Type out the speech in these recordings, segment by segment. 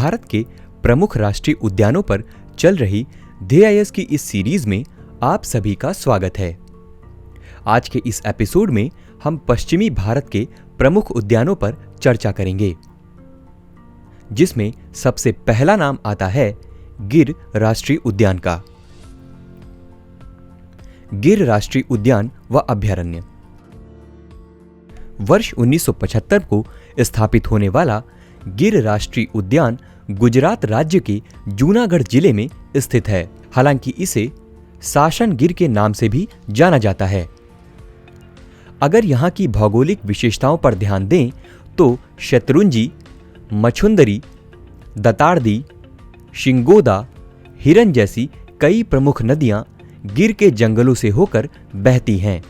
भारत के प्रमुख राष्ट्रीय उद्यानों पर चल रही DIS की इस सीरीज में आप सभी का स्वागत है। आज के इस एपिसोड में हम पश्चिमी भारत के प्रमुख उद्यानों पर चर्चा करेंगे, जिसमें सबसे पहला नाम आता है गिर राष्ट्रीय उद्यान का। गिर राष्ट्रीय उद्यान व अभयारण्य वर्ष 1975 को स्थापित होने वाला गिर राष्ट्रीय उद्यान गुजरात राज्य के जूनागढ़ जिले में स्थित है। हालांकि इसे साशन गिर के नाम से भी जाना जाता है। अगर यहाँ की भौगोलिक विशेषताओं पर ध्यान दें तो शत्रुंजी, मछुंदरी, दताड़दी, शिंगोदा, हिरन जैसी कई प्रमुख नदियां गिर के जंगलों से होकर बहती हैं।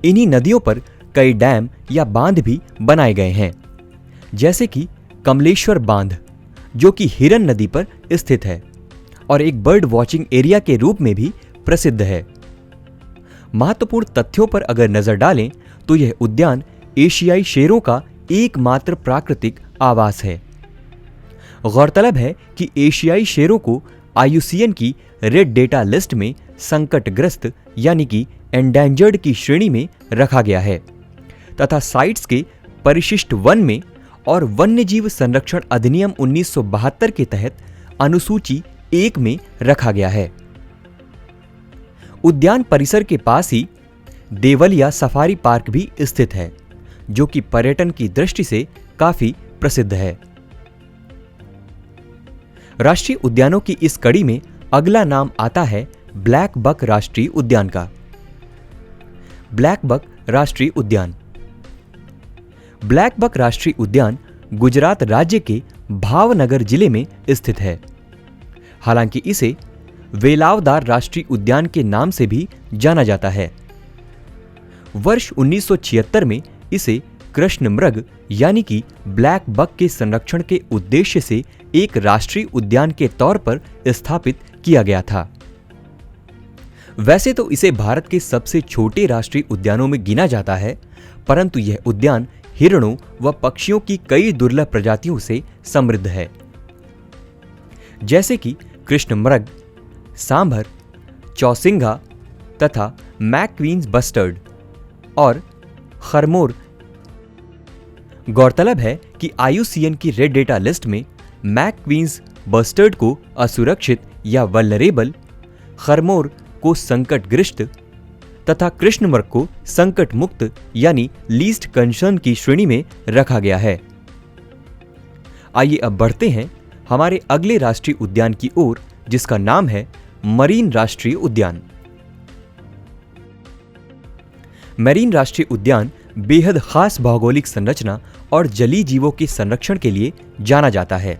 इन्हीं नदियों पर कई डैम या बांध भी बनाए गए हैं, जैसे कि कमलेश्वर बांध, जो कि हिरन नदी पर स्थित है और एक बर्ड वॉचिंग एरिया के रूप में भी प्रसिद्ध है। महत्वपूर्ण तथ्यों पर अगर नजर डालें तो यह उद्यान एशियाई शेरों का एकमात्र प्राकृतिक आवास है। गौरतलब है कि एशियाई शेरों को IUCN की रेड डेटा लिस्ट में संकटग्रस्त यानी कि एंडेंजर्ड की श्रेणी में रखा गया है तथा साइट्स के परिशिष्ट वन में और वन्यजीव संरक्षण अधिनियम 1972 के तहत अनुसूची 1 में रखा गया है। उद्यान परिसर के पास ही देवलिया सफारी पार्क भी स्थित है, जो कि पर्यटन की दृष्टि से काफी प्रसिद्ध है। राष्ट्रीय उद्यानों की इस कड़ी में अगला नाम आता है ब्लैक बक राष्ट्रीय उद्यान का। ब्लैक बक राष्ट्रीय उद्यान ब्लैक बक राष्ट्रीय उद्यान गुजरात राज्य के भावनगर जिले में स्थित है। हालांकि इसे वेलावदार राष्ट्रीय उद्यान के नाम से भी जाना जाता है। वर्ष 1976 में इसे कृष्ण मृग यानी कि ब्लैक बक के संरक्षण के उद्देश्य से एक राष्ट्रीय उद्यान के तौर पर स्थापित किया गया था। वैसे तो इसे भारत के सबसे छोटे राष्ट्रीय उद्यानों में गिना जाता है, परंतु यह उद्यान हिरणों व पक्षियों की कई दुर्लभ प्रजातियों से समृद्ध है, जैसे कि कृष्ण मृग, सांभर, चौसिंघा तथा मैक्वींस बस्टर्ड और खरमोर। गौरतलब है कि IUCN की रेड डेटा लिस्ट में मैक्वींस बस्टर्ड को असुरक्षित या वल्नरेबल, खरमोर को संकटग्रस्त तथा कृष्ण मृग को संकट मुक्त यानी लीस्ट कंसर्न की श्रेणी में रखा गया है। आइए अब बढ़ते हैं हमारे अगले राष्ट्रीय उद्यान की ओर, जिसका नाम है मरीन राष्ट्रीय उद्यान। मरीन राष्ट्रीय उद्यान बेहद खास भौगोलिक संरचना और जलीय जीवों के संरक्षण के लिए जाना जाता है।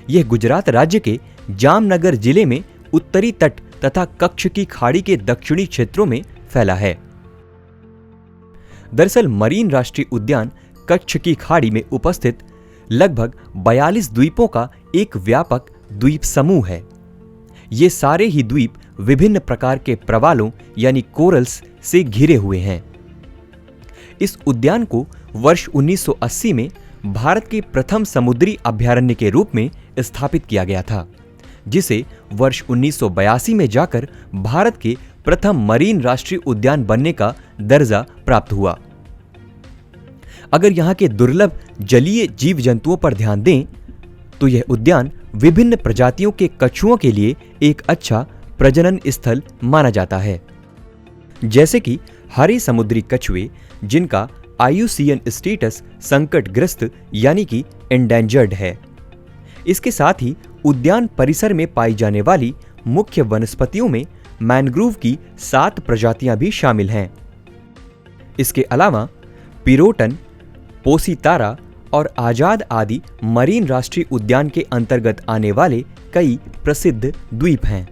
यह गुजरात राज्य के जामनगर जिले में उत्तरी तट तथा कच्छ की खाड़ी के दक्षिणी क्षेत्रों में फैला है। दरअसल मरीन राष्ट्रीय उद्यान कच्छ की खाड़ी में उपस्थित लगभग 42 द्वीपों का एक व्यापक द्वीप समूह है। ये सारे ही द्वीप विभिन्न प्रकार के प्रवालों यानी कोरल्स से घिरे हुए हैं। इस उद्यान को वर्ष 1980 में भारत के प्रथम समुद्री अभयारण्य के रूप में स्थापित किया गया था, जिसे वर्ष 1982 में जाकर भारत के प्रथम मरीन राष्ट्रीय उद्यान बनने का दर्जा प्राप्त हुआ। अगर यहाँ के दुर्लभ जलीय जीव जंतुओं पर ध्यान दें तो यह उद्यान विभिन्न प्रजातियों के कछुओं के लिए एक अच्छा प्रजनन स्थल माना जाता है, जैसे कि हरे समुद्री कछुए, जिनका IUCN स्टेटस संकटग्रस्त यानी कि एंडेंजर्ड है। इसके साथ ही उद्यान परिसर में पाई जाने वाली मुख्य वनस्पतियों में मैंग्रोव की 7 प्रजातियां भी शामिल हैं। इसके अलावा पिरोटन, पोसीतारा और आजाद आदि मरीन राष्ट्रीय उद्यान के अंतर्गत आने वाले कई प्रसिद्ध द्वीप हैं।